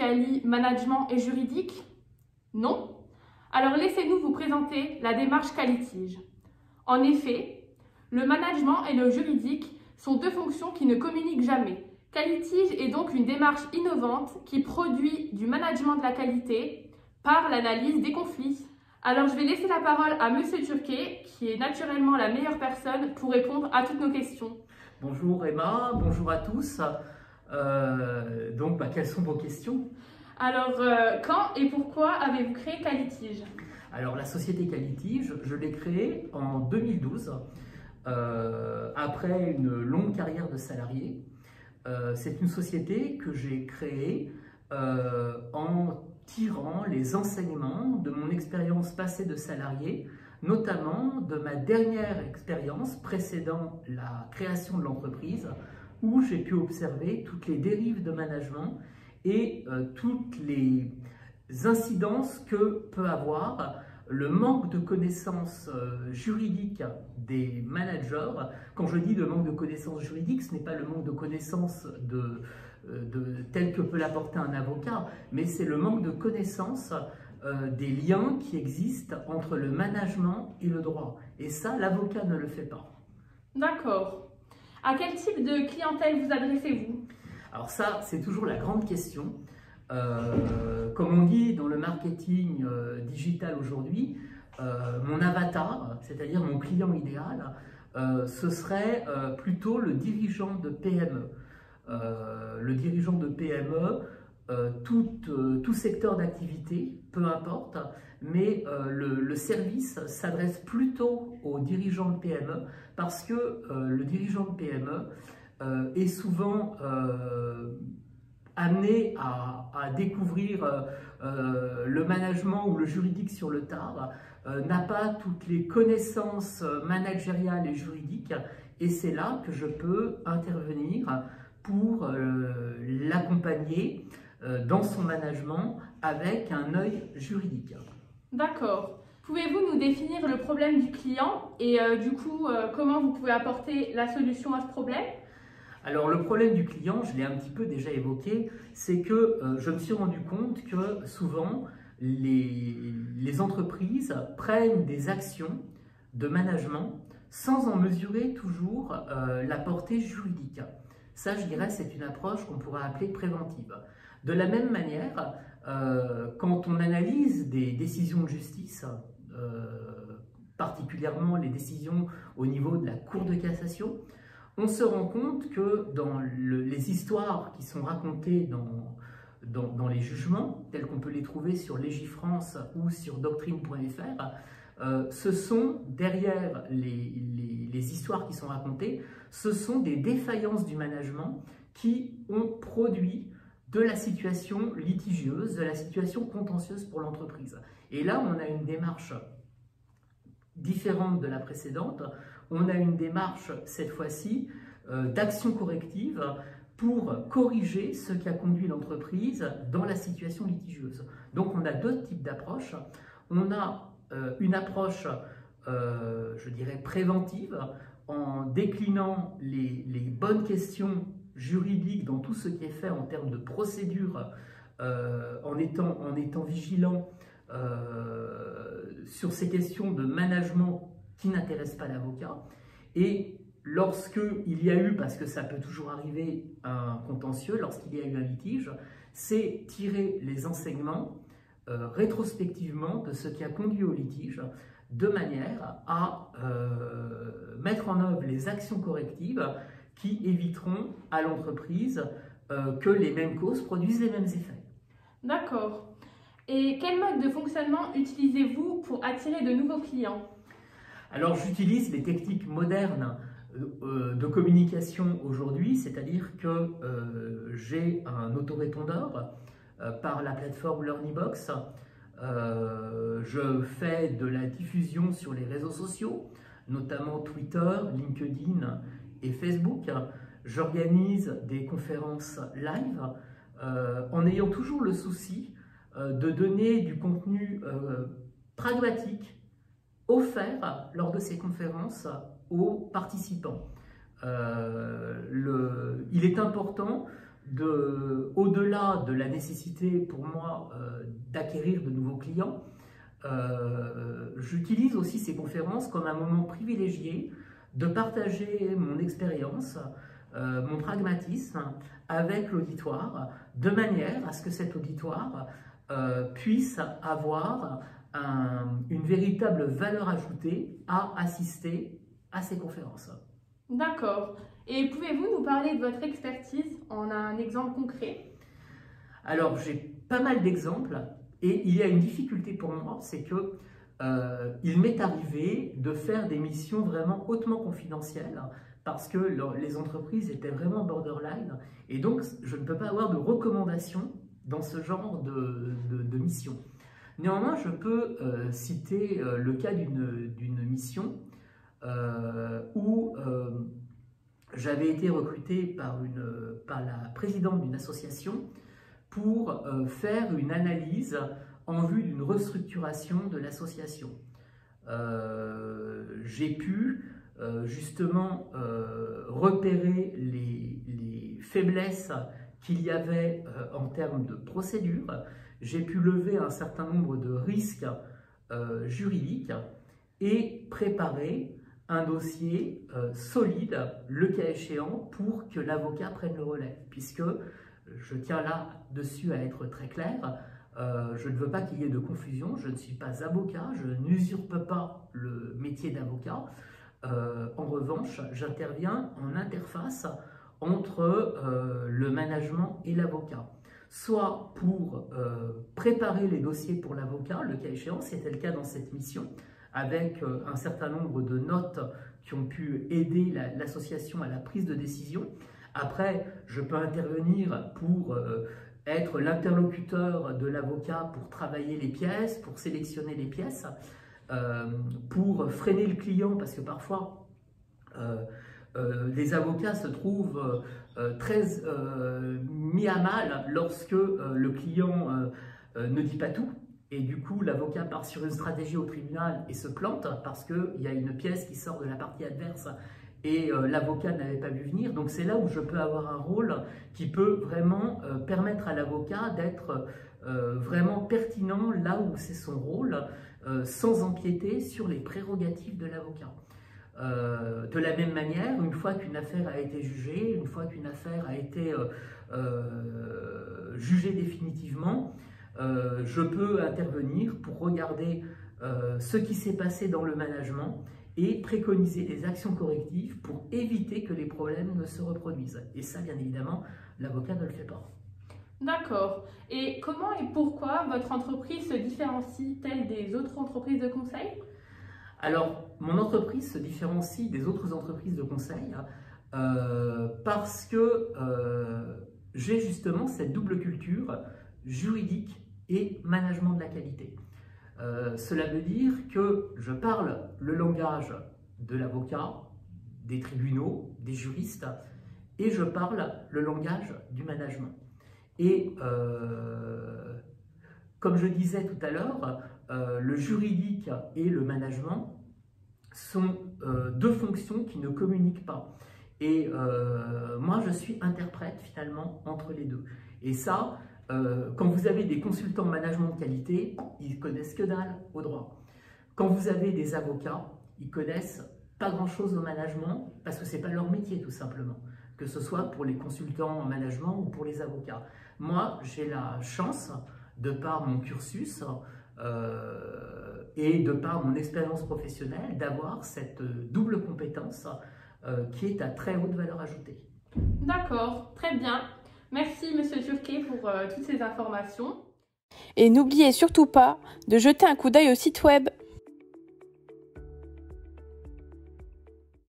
allie management et juridique? Non? Alors laissez-nous vous présenter la démarche Qualitige. En effet, le management et le juridique sont deux fonctions qui ne communiquent jamais. Qualitige est donc une démarche innovante qui produit du management de la qualité par l'analyse des conflits. Alors je vais laisser la parole à Monsieur Turquet, qui est naturellement la meilleure personne pour répondre à toutes nos questions. Bonjour Emma, bonjour à tous. Quelles sont vos questions? Alors, quand et pourquoi avez-vous créé Qualitige? Alors la société Qualitige, je l'ai créée en 2012, après une longue carrière de salarié. C'est une société que j'ai créée en tirant les enseignements de mon expérience passée de salarié, notamment de ma dernière expérience précédant la création de l'entreprise, où j'ai pu observer toutes les dérives de management et toutes les incidences que peut avoir le manque de connaissances juridiques des managers. Quand je dis le manque de connaissances juridiques, ce n'est pas le manque de connaissances tel que peut l'apporter un avocat, mais c'est le manque de connaissances des liens qui existent entre le management et le droit. Et ça, l'avocat ne le fait pas. D'accord. À quel type de clientèle vous adressez-vous? Alors ça, c'est toujours la grande question. Comme on dit dans le marketing digital aujourd'hui, mon avatar, c'est-à-dire mon client idéal, ce serait plutôt le dirigeant de PME. Le dirigeant de PME, tout secteur d'activité, peu importe, mais le service s'adresse plutôt aux dirigeants de PME parce que le dirigeant de PME est souvent amené à découvrir le management ou le juridique sur le tard, n'a pas toutes les connaissances managériales et juridiques, et c'est là que je peux intervenir pour l'accompagner dans son management avec un œil juridique. D'accord. Pouvez-vous nous définir le problème du client et comment vous pouvez apporter la solution à ce problème? Alors le problème du client, je l'ai un petit peu déjà évoqué, c'est que je me suis rendu compte que souvent les entreprises prennent des actions de management sans en mesurer toujours la portée juridique. Ça, je dirais, c'est une approche qu'on pourrait appeler préventive. De la même manière, quand on analyse des décisions de justice, particulièrement les décisions au niveau de la Cour de cassation, on se rend compte que dans les histoires qui sont racontées dans les jugements, tels qu'on peut les trouver sur Légifrance ou sur doctrine.fr, ce sont, derrière les histoires qui sont racontées, ce sont des défaillances du management qui ont produit de la situation litigieuse, de la situation contentieuse pour l'entreprise. Et là, on a une démarche différente de la précédente. On a une démarche, cette fois-ci, d'action corrective pour corriger ce qui a conduit l'entreprise dans la situation litigieuse. Donc on a deux types d'approches. On a une approche, je dirais, préventive, en déclinant les bonnes questions juridiques dans tout ce qui est fait en termes de procédure, en étant vigilant sur ces questions de management qui n'intéressent pas l'avocat. Et lorsqu'il y a eu, parce que ça peut toujours arriver, un contentieux, lorsqu'il y a eu un litige, c'est tirer les enseignements rétrospectivement de ce qui a conduit au litige, de manière à mettre en œuvre les actions correctives qui éviteront à l'entreprise que les mêmes causes produisent les mêmes effets. D'accord. Et quel mode de fonctionnement utilisez-vous pour attirer de nouveaux clients? Alors j'utilise les techniques modernes de communication aujourd'hui, c'est-à-dire que j'ai un autorépondeur par la plateforme LearnyBox. Je fais de la diffusion sur les réseaux sociaux, notamment Twitter, LinkedIn et Facebook. J'organise des conférences live en ayant toujours le souci de donner du contenu pragmatique offert lors de ces conférences aux participants. Il est important au-delà de la nécessité pour moi d'acquérir de nouveaux clients, j'utilise aussi ces conférences comme un moment privilégié de partager mon expérience, mon pragmatisme avec l'auditoire, de manière à ce que cet auditoire puisse avoir une véritable valeur ajoutée à assister à ces conférences. D'accord. Et pouvez-vous nous parler de votre expertise en un exemple concret? Alors, j'ai pas mal d'exemples et il y a une difficulté pour moi, c'est que il m'est arrivé de faire des missions vraiment hautement confidentielles parce que les entreprises étaient vraiment borderline et donc je ne peux pas avoir de recommandations dans ce genre de mission. Néanmoins, je peux citer le cas d'une mission où j'avais été recruté par la présidente d'une association pour faire une analyse en vue d'une restructuration de l'association. J'ai pu justement repérer les faiblesses qu'il y avait en termes de procédure. J'ai pu lever un certain nombre de risques juridiques et préparer un dossier solide, le cas échéant, pour que l'avocat prenne le relais. Puisque, je tiens là-dessus à être très clair, je ne veux pas qu'il y ait de confusion, je ne suis pas avocat, je n'usurpe pas le métier d'avocat. En revanche, j'interviens en interface entre le management et l'avocat. Soit pour préparer les dossiers pour l'avocat, le cas échéant, c'était le cas dans cette mission, avec un certain nombre de notes qui ont pu aider l'association à la prise de décision. Après, je peux intervenir pour être l'interlocuteur de l'avocat pour travailler les pièces, pour sélectionner les pièces, pour freiner le client, parce que parfois, les avocats se trouvent très mis à mal lorsque le client ne dit pas tout. Et du coup, l'avocat part sur une stratégie au tribunal et se plante parce qu'il y a une pièce qui sort de la partie adverse et l'avocat n'avait pas vu venir. Donc c'est là où je peux avoir un rôle qui peut vraiment permettre à l'avocat d'être vraiment pertinent là où c'est son rôle, sans empiéter sur les prérogatives de l'avocat. De la même manière, une fois qu'une affaire a été jugée, une fois qu'une affaire a été jugée définitivement, je peux intervenir pour regarder ce qui s'est passé dans le management et préconiser des actions correctives pour éviter que les problèmes ne se reproduisent. Et ça, bien évidemment, l'avocat ne le fait pas. D'accord. Et comment et pourquoi votre entreprise se différencie-t-elle des autres entreprises de conseil? Alors, mon entreprise se différencie des autres entreprises de conseil parce que j'ai justement cette double culture juridique et management de la qualité. Cela veut dire que je parle le langage de l'avocat, des tribunaux, des juristes, et je parle le langage du management. Et comme je disais tout à l'heure, le juridique et le management sont deux fonctions qui ne communiquent pas. Et moi, je suis interprète finalement entre les deux. Et ça, quand vous avez des consultants management de qualité, ils connaissent que dalle au droit. Quand vous avez des avocats, ils connaissent pas grand-chose au management parce que c'est pas leur métier tout simplement, que ce soit pour les consultants en management ou pour les avocats. Moi, j'ai la chance, de par mon cursus et de par mon expérience professionnelle, d'avoir cette double compétence qui est à très haute valeur ajoutée. D'accord, très bien. Merci Monsieur Turquet pour toutes ces informations. Et n'oubliez surtout pas de jeter un coup d'œil au site web.